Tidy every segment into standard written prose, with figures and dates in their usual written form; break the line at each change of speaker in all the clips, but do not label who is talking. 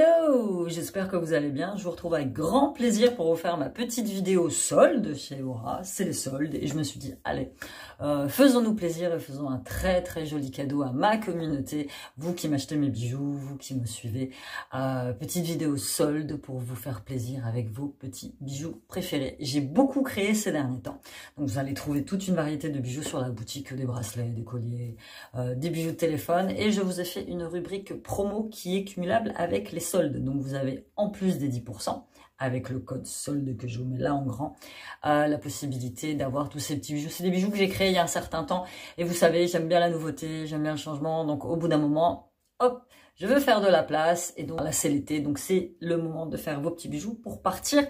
Hello, j'espère que vous allez bien. Je vous retrouve avec grand plaisir pour vous faire ma petite vidéo solde chez Aura. C'est les soldes et je me suis dit, allez, faisons-nous plaisir et faisons un très très joli cadeau à ma communauté. Vous qui m'achetez mes bijoux, vous qui me suivez. Petite vidéo solde pour vous faire plaisir avec vos petits bijoux préférés. J'ai beaucoup créé ces derniers temps. Donc vous allez trouver toute une variété de bijoux sur la boutique, des bracelets, des colliers, des bijoux de téléphone. Et je vous ai fait une rubrique promo qui est cumulable avec les soldes. Donc vous avez en plus des 10%, avec le code solde que je vous mets là en grand, la possibilité d'avoir tous ces petits bijoux. C'est des bijoux que j'ai créés il y a un certain temps. Et vous savez, j'aime bien la nouveauté, j'aime bien le changement. Donc au bout d'un moment, hop, je veux faire de la place. Et donc là, c'est l'été. Donc c'est le moment de faire vos petits bijoux pour partir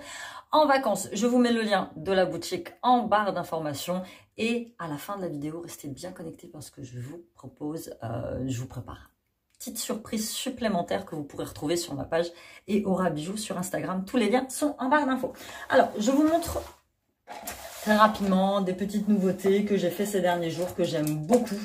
en vacances. Je vous mets le lien de la boutique en barre d'informations. Et à la fin de la vidéo, restez bien connectés parce que je vous propose, je vous prépare petite surprise supplémentaire que vous pourrez retrouver sur ma page et Aura Bijoux sur Instagram. Tous les liens sont en barre d'infos. Alors, je vous montre très rapidement des petites nouveautés que j'ai fait ces derniers jours, que j'aime beaucoup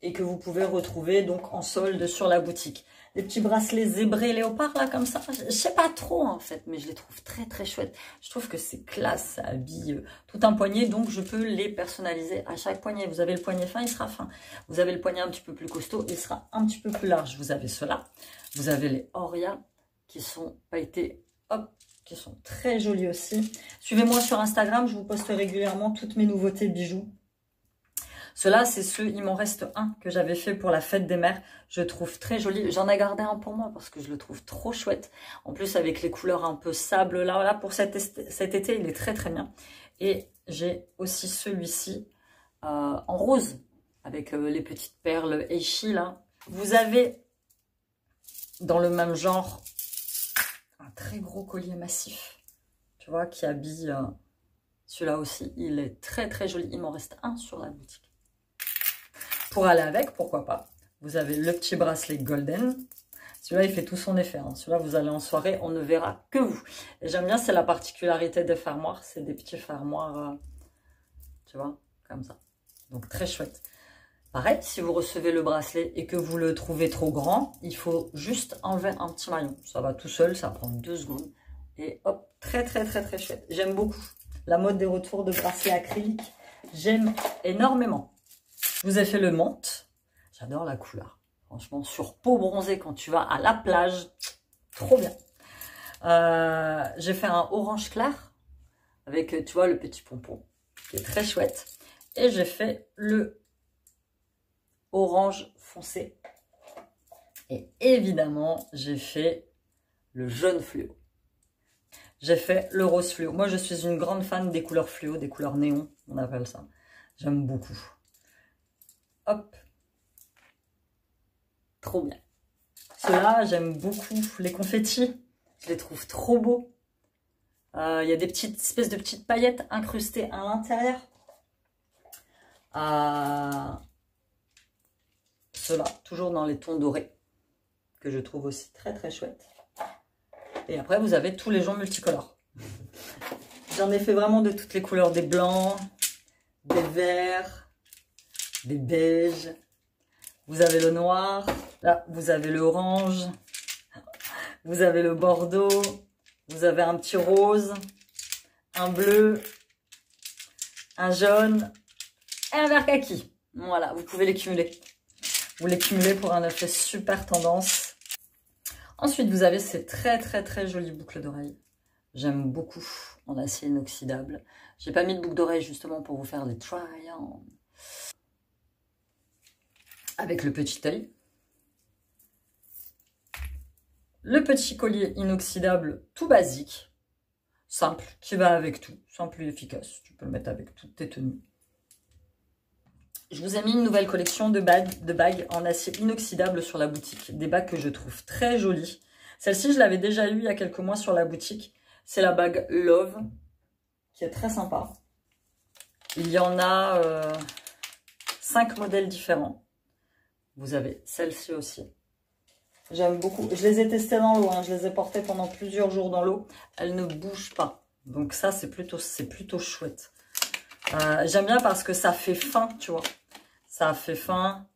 et que vous pouvez retrouver donc en solde sur la boutique. Les petits bracelets zébrés léopard là comme ça, je sais pas trop en fait, mais je les trouve très très chouettes. Je trouve que c'est classe, ça habille tout un poignet, donc je peux les personnaliser à chaque poignet. Vous avez le poignet fin, il sera fin. Vous avez le poignet un petit peu plus costaud, il sera un petit peu plus large. Vous avez ceux-là. Vous avez les Oria qui sont pailletés, hop, qui sont très jolis aussi. Suivez-moi sur Instagram, je vous poste régulièrement toutes mes nouveautés bijoux. Ceux-là, c'est ceux, il m'en reste un que j'avais fait pour la fête des mères. Je le trouve très joli. J'en ai gardé un pour moi parce que je le trouve trop chouette. En plus, avec les couleurs un peu sable, là pour cet été, il est très très bien. Et j'ai aussi celui-ci en rose avec les petites perles Eishi là. Vous avez dans le même genre un très gros collier massif, tu vois, qui habille celui-là aussi. Il est très très joli. Il m'en reste un sur la boutique. Pour aller avec, pourquoi pas. Vous avez le petit bracelet golden. Celui-là, il fait tout son effet. Hein. Celui-là, vous allez en soirée, on ne verra que vous. Et j'aime bien, c'est la particularité des fermoirs. C'est des petits fermoirs, tu vois, comme ça. Donc, très chouette. Pareil, si vous recevez le bracelet et que vous le trouvez trop grand, il faut juste enlever un petit maillon. Ça va tout seul, ça prend 2 secondes. Et hop, très, très, très, très chouette. J'aime beaucoup. La mode des retours de bracelets acryliques, j'aime énormément. Je vous ai fait le menthe. J'adore la couleur. Franchement, sur peau bronzée, quand tu vas à la plage, trop bien. J'ai fait un orange clair avec, tu vois, le petit pompon qui est très chouette. Et j'ai fait le orange foncé. Et évidemment, j'ai fait le jaune fluo. J'ai fait le rose fluo. Moi, je suis une grande fan des couleurs fluo, des couleurs néon, on appelle ça. J'aime beaucoup. Hop, trop bien. Ceux-là, j'aime beaucoup les confettis. Je les trouve trop beaux. Il y a des petites espèces de petites paillettes incrustées à l'intérieur. Ceux-là, toujours dans les tons dorés, que je trouve aussi très très chouettes. Et après, vous avez tous les joncs multicolores. J'en ai fait vraiment de toutes les couleurs, des blancs, des verts, des beiges, vous avez le noir, là vous avez le orange, vous avez le bordeaux, vous avez un petit rose, un bleu, un jaune et un vert kaki. Voilà, vous pouvez les cumuler. Vous les cumulez pour un effet super tendance. Ensuite, vous avez ces très très très jolies boucles d'oreilles. J'aime beaucoup en acier inoxydable. J'ai pas mis de boucles d'oreilles justement pour vous faire des try-on. Avec le petit œil. Le petit collier inoxydable tout basique. Simple, qui va avec tout. Simple et efficace. Tu peux le mettre avec toutes tes tenues. Je vous ai mis une nouvelle collection de bagues en acier inoxydable sur la boutique. Des bagues que je trouve très jolies. Celle-ci, je l'avais déjà eue il y a quelques mois sur la boutique. C'est la bague Love, qui est très sympa. Il y en a 5 modèles différents. Vous avez celle-ci aussi. J'aime beaucoup. Je les ai testées dans l'eau. Hein. Je les ai portées pendant plusieurs jours dans l'eau. Elles ne bougent pas. Donc ça, c'est plutôt chouette. J'aime bien parce que ça fait fin, tu vois. Ça fait fin.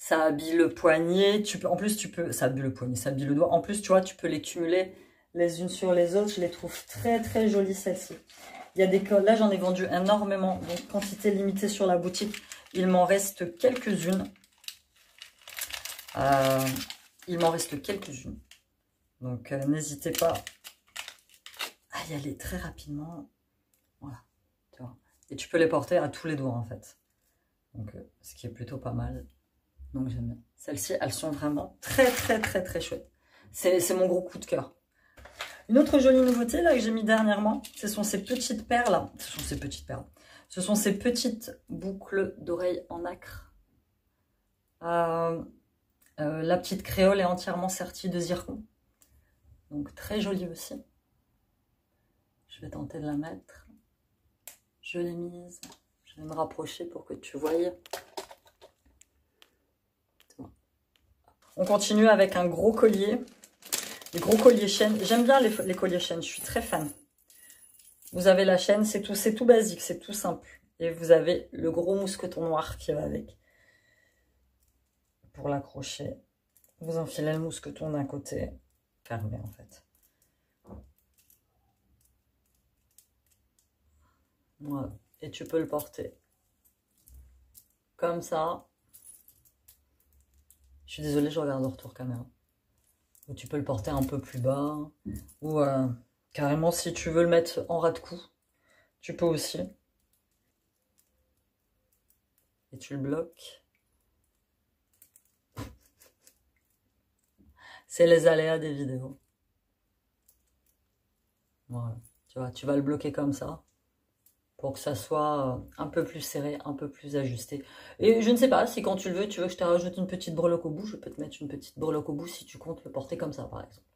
Ça habille le poignet. En plus, tu peux... Ça habille le poignet, ça habille le doigt. En plus, tu vois, tu peux les cumuler les unes sur les autres. Je les trouve très, très jolies, celles-ci. Il y a des... Là, j'en ai vendu énormément. Donc, quantité limitée sur la boutique. Il m'en reste quelques-unes. Il m'en reste quelques-unes. Donc, n'hésitez pas à y aller très rapidement. Voilà. Tu vois. Et tu peux les porter à tous les doigts, en fait. Donc, ce qui est plutôt pas mal. Donc, j'aime bien. Celles-ci, elles sont vraiment très, très, très, très chouettes. C'est mon gros coup de cœur. Une autre jolie nouveauté, là, que j'ai mis dernièrement, ce sont ces petites perles. Ce sont ces petites perles. Ce sont ces petites boucles d'oreilles en nacre. La petite créole est entièrement sertie de zircon. Donc, très jolie aussi. Je vais tenter de la mettre. Je l'ai mise. Je vais me rapprocher pour que tu voyes. On continue avec un gros collier. Les gros colliers chaînes. J'aime bien les colliers chaînes. Je suis très fan. Vous avez la chaîne. C'est tout basique. C'est tout simple. Et vous avez le gros mousqueton noir qui va avec. Pour l'accrocher, vous enfilez le mousqueton d'un côté. Fermé en fait. Voilà. Et tu peux le porter comme ça. Je suis désolée, je regarde en retour caméra. Ou tu peux le porter un peu plus bas. Ou carrément, si tu veux le mettre en ras de cou, tu peux aussi. Et tu le bloques. C'est les aléas des vidéos. Voilà. Tu vois, tu vas le bloquer comme ça. Pour que ça soit un peu plus serré, un peu plus ajusté. Et je ne sais pas, si quand tu le veux, tu veux que je te rajoute une petite breloque au bout, je peux te mettre une petite breloque au bout si tu comptes le porter comme ça, par exemple.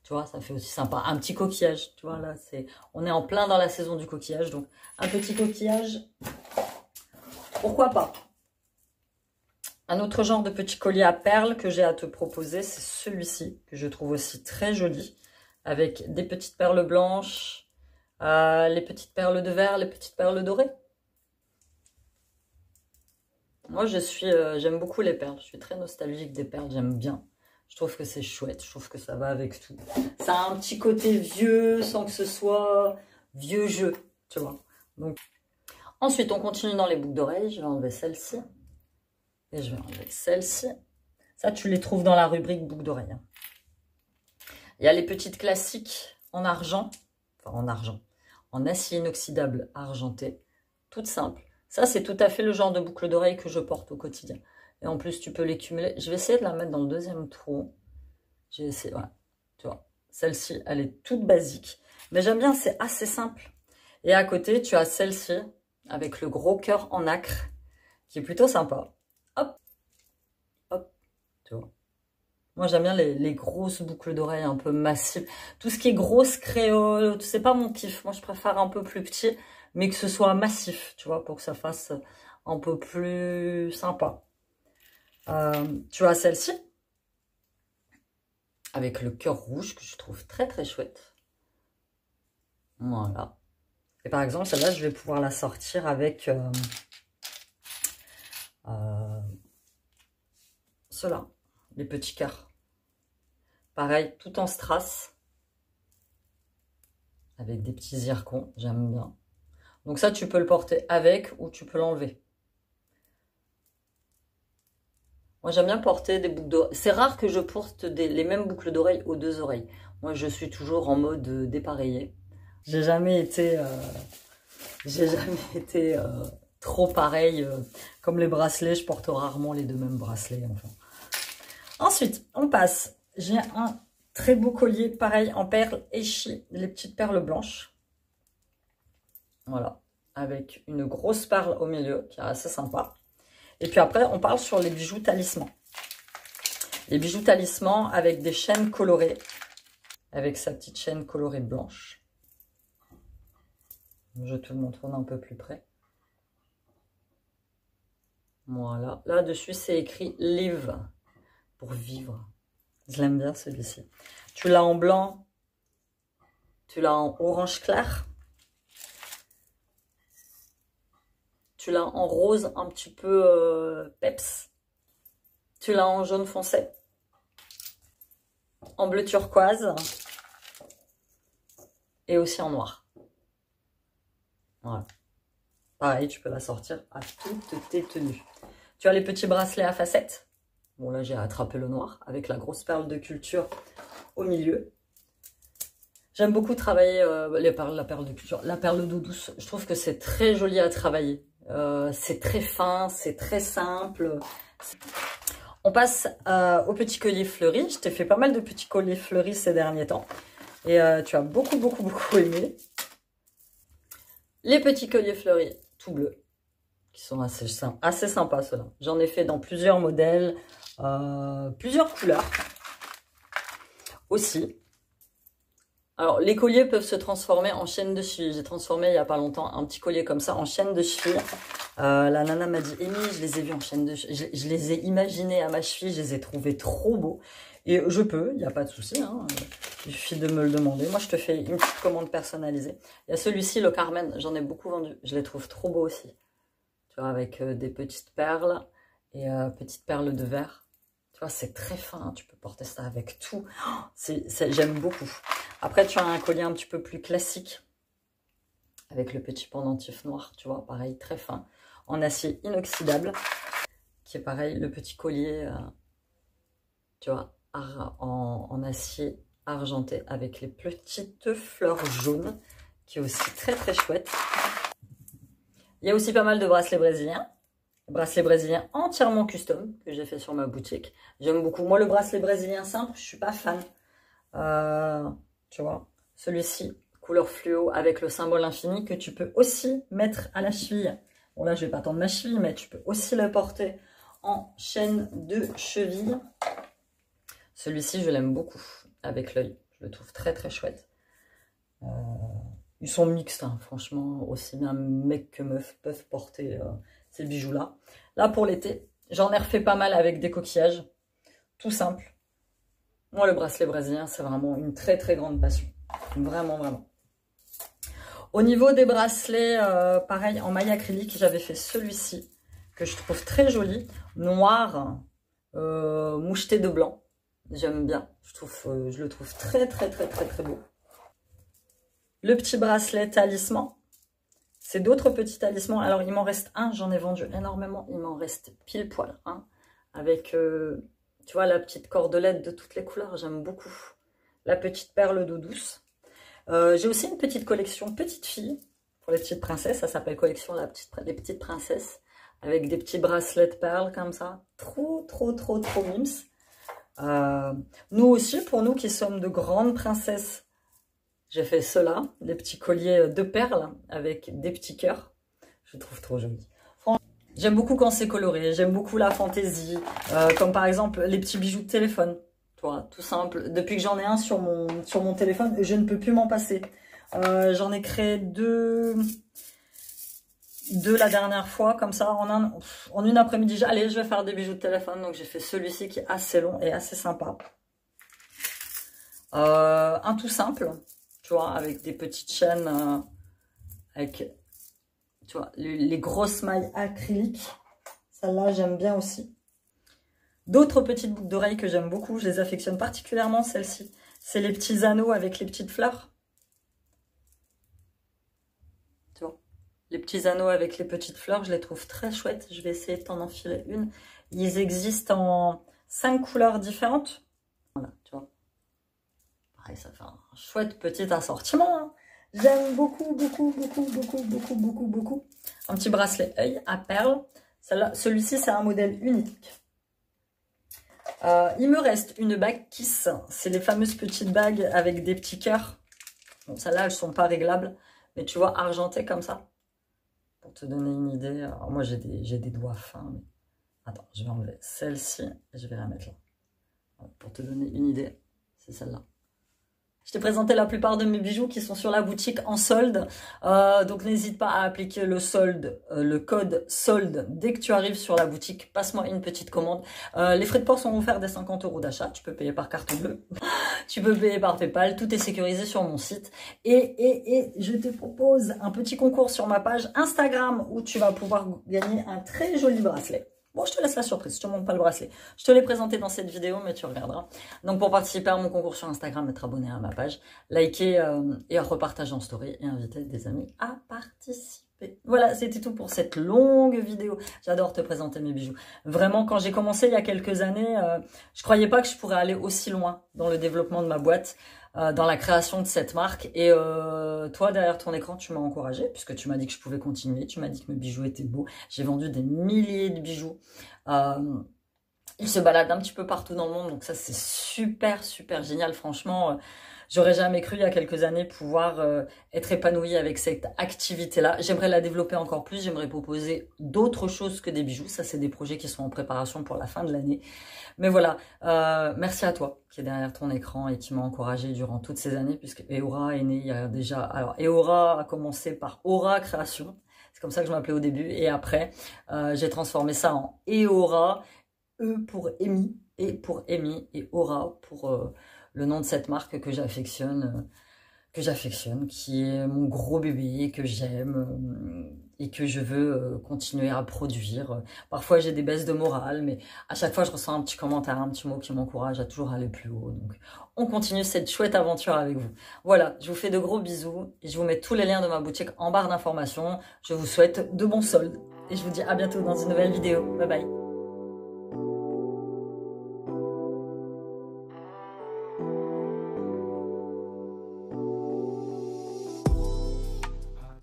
Tu vois, ça fait aussi sympa. Un petit coquillage, tu vois, là, on est en plein dans la saison du coquillage, donc un petit coquillage, pourquoi pas. Un autre genre de petit collier à perles que j'ai à te proposer, c'est celui-ci, que je trouve aussi très joli, avec des petites perles blanches, les petites perles de verre, les petites perles dorées. Moi, j'aime beaucoup les perles. Je suis très nostalgique des perles. J'aime bien. Je trouve que c'est chouette. Je trouve que ça va avec tout. Ça a un petit côté vieux sans que ce soit vieux jeu, tu vois. Donc, ensuite, on continue dans les boucles d'oreilles. Je vais enlever celle-ci. Et je vais enlever celle-ci. Ça, tu les trouves dans la rubrique boucles d'oreilles. Il y a les petites classiques en argent. Enfin, en argent. En acier inoxydable argenté, toute simple. Ça, c'est tout à fait le genre de boucle d'oreille que je porte au quotidien. Et en plus, tu peux les cumuler. Je vais essayer de la mettre dans le deuxième trou. J'ai essayé, voilà. Tu vois, celle-ci, elle est toute basique. Mais j'aime bien, c'est assez simple. Et à côté, tu as celle-ci, avec le gros cœur en nacre, qui est plutôt sympa. Hop, hop, tu vois. Moi, j'aime bien les grosses boucles d'oreilles un peu massives. Tout ce qui est grosse créole, c'est pas mon kiff. Moi, je préfère un peu plus petit, mais que ce soit massif, tu vois, pour que ça fasse un peu plus sympa. Tu as celle-ci, avec le cœur rouge, que je trouve très, très chouette. Voilà. Et par exemple, celle-là, je vais pouvoir la sortir avec ceux-là. Les petits cœurs. Pareil, tout en strass. Avec des petits zircons, j'aime bien. Donc ça, tu peux le porter avec ou tu peux l'enlever. Moi, j'aime bien porter des boucles d'oreilles. C'est rare que je porte les mêmes boucles d'oreilles aux deux oreilles. Moi, je suis toujours en mode dépareillé. J'ai jamais été trop pareil. Comme les bracelets, je porte rarement les deux mêmes bracelets. Enfin. Ensuite, on passe. J'ai un très beau collier, pareil, en perles échi, les petites perles blanches. Voilà, avec une grosse perle au milieu, qui est assez sympa. Et puis après, on parle sur les bijoux talismans. Les bijoux talismans avec des chaînes colorées, avec sa petite chaîne colorée blanche. Je te le montre d'un peu plus près. Voilà, là-dessus, c'est écrit « Live » pour vivre. Je l'aime bien celui-ci. Tu l'as en blanc, tu l'as en orange clair, tu l'as en rose un petit peu peps. Tu l'as en jaune foncé, en bleu turquoise et aussi en noir. Voilà. Pareil, tu peux la sortir à toutes tes tenues. Tu as les petits bracelets à facettes. Bon, là, j'ai attrapé le noir avec la grosse perle de culture au milieu. J'aime beaucoup travailler la perle de culture, la perle d'eau douce. Je trouve que c'est très joli à travailler. C'est très fin, c'est très simple. On passe au petit collier fleuri. Je t'ai fait pas mal de petits colliers fleuris ces derniers temps. Et tu as beaucoup aimé. Les petits colliers fleuris tout bleus, qui sont assez sympas ceux-là. J'en ai fait dans plusieurs modèles, plusieurs couleurs aussi. Alors, les colliers peuvent se transformer en chaîne de cheville. J'ai transformé il n'y a pas longtemps un petit collier comme ça en chaîne de cheville. La nana m'a dit, Amy, je les ai vus en chaîne de cheville. Je les ai imaginés à ma cheville, je les ai trouvés trop beaux. Et je peux, il n'y a pas de souci, hein. Il suffit de me le demander. Moi, je te fais une petite commande personnalisée. Il y a celui-ci, le Carmen, j'en ai beaucoup vendu. Je les trouve trop beaux aussi. Tu vois, avec des petites perles et petites perles de verre. Tu vois, c'est très fin. Tu peux porter ça avec tout. Oh, j'aime beaucoup. Après, tu as un collier un petit peu plus classique. Avec le petit pendentif noir, tu vois, pareil, très fin. En acier inoxydable. Qui est pareil, le petit collier, tu vois, en acier argenté avec les petites fleurs jaunes, qui est aussi très chouette. Il y a aussi pas mal de bracelets brésiliens. Bracelet brésilien entièrement custom que j'ai fait sur ma boutique. J'aime beaucoup. Moi, le bracelet brésilien simple, je suis pas fan. Tu vois, celui-ci, couleur fluo avec le symbole infini que tu peux aussi mettre à la cheville. Bon, là, je vais pas tendre ma cheville, mais tu peux aussi le porter en chaîne de cheville. Celui-ci, je l'aime beaucoup avec l'œil. Je le trouve très chouette. Ils sont mixtes, hein, franchement. Aussi bien mec que meuf peuvent porter ces bijoux-là. Là, pour l'été, j'en ai refait pas mal avec des coquillages. Tout simple. Moi, le bracelet brésilien, c'est vraiment une très grande passion. Vraiment. Au niveau des bracelets, pareil, en maille acrylique, j'avais fait celui-ci, que je trouve très joli. Noir, moucheté de blanc. J'aime bien. Je le trouve très beau. Le petit bracelet talisman. C'est d'autres petits talismans. Alors, il m'en reste un. J'en ai vendu énormément. Il m'en reste pile poil un. Avec, tu vois, la petite cordelette de toutes les couleurs. J'aime beaucoup. La petite perle d'eau douce. J'ai aussi une petite collection petite fille pour les petites princesses. Ça s'appelle collection les petites princesses. Avec des petits bracelets de perles comme ça. Trop mimes. Nous aussi, pour nous qui sommes de grandes princesses, j'ai fait cela, des petits colliers de perles avec des petits cœurs. Je trouve trop joli. J'aime beaucoup quand c'est coloré, j'aime beaucoup la fantaisie, comme par exemple les petits bijoux de téléphone. Toi, tout simple. Depuis que j'en ai un sur mon téléphone, je ne peux plus m'en passer. J'en ai créé deux la dernière fois, comme ça, en une après-midi. Allez, je vais faire des bijoux de téléphone. Donc, j'ai fait celui-ci qui est assez long et assez sympa. Un tout simple, tu vois, avec des petites chaînes, avec, tu vois, les grosses mailles acryliques. Celle-là, j'aime bien aussi. D'autres petites boucles d'oreilles que j'aime beaucoup, je les affectionne particulièrement, celles-ci. C'est les petits anneaux avec les petites fleurs. Les petits anneaux avec les petites fleurs, je les trouve très chouettes. Je vais essayer de t'en enfiler une. Ils existent en 5 couleurs différentes. Voilà, tu vois. Pareil, ça fait un chouette petit assortiment. Hein. J'aime beaucoup. Un petit bracelet œil à perles. Celui-ci, c'est un modèle unique. Il me reste une bague Kiss. C'est les fameuses petites bagues avec des petits cœurs. Bon, celles-là, elles sont pas réglables. Mais tu vois, argentées comme ça. Pour te donner une idée, alors moi j'ai des doigts fins. Mais... Attends, je vais enlever celle-ci et je vais la mettre là. Voilà, pour te donner une idée, c'est celle-là. Je t'ai présenté la plupart de mes bijoux qui sont sur la boutique en solde. Donc n'hésite pas à appliquer le solde, le code solde dès que tu arrives sur la boutique. Passe-moi une petite commande. Les frais de port sont offerts des 50 € d'achat. Tu peux payer par carte bleue. Tu peux payer par PayPal. Tout est sécurisé sur mon site. Et je te propose un petit concours sur ma page Instagram où tu vas pouvoir gagner un très joli bracelet. Bon, je te laisse la surprise, je te montre pas le bracelet. Je te l'ai présenté dans cette vidéo, mais tu regarderas. Donc, pour participer à mon concours sur Instagram, être abonné à ma page, liker et repartager en story et inviter des amis à participer. Voilà, c'était tout pour cette longue vidéo. J'adore te présenter mes bijoux. Vraiment, quand j'ai commencé il y a quelques années, je croyais pas que je pourrais aller aussi loin dans le développement de ma boîte, dans la création de cette marque. Et toi, derrière ton écran, tu m'as encouragée, puisque tu m'as dit que je pouvais continuer. Tu m'as dit que mes bijoux étaient beaux. J'ai vendu des milliers de bijoux. Ils se baladent un petit peu partout dans le monde, donc ça c'est super super génial. Franchement, j'aurais jamais cru il y a quelques années pouvoir être épanouie avec cette activité-là. J'aimerais la développer encore plus, j'aimerais proposer d'autres choses que des bijoux. Ça c'est des projets qui sont en préparation pour la fin de l'année. Mais voilà, merci à toi qui est derrière ton écran et qui m'a encouragée durant toutes ces années, puisque Eora est née il y a déjà... Alors Eora a commencé par Aura Création, c'est comme ça que je m'appelais au début, et après j'ai transformé ça en Eora. E pour Amy, et pour Amy, et Aura pour le nom de cette marque que j'affectionne, qui est mon gros bébé, que j'aime et que je veux continuer à produire. Parfois j'ai des baisses de morale, mais à chaque fois je reçois un petit commentaire, un petit mot qui m'encourage à toujours aller plus haut. Donc on continue cette chouette aventure avec vous. Voilà, je vous fais de gros bisous et je vous mets tous les liens de ma boutique en barre d'informations. Je vous souhaite de bons soldes et je vous dis à bientôt dans une nouvelle vidéo. Bye bye.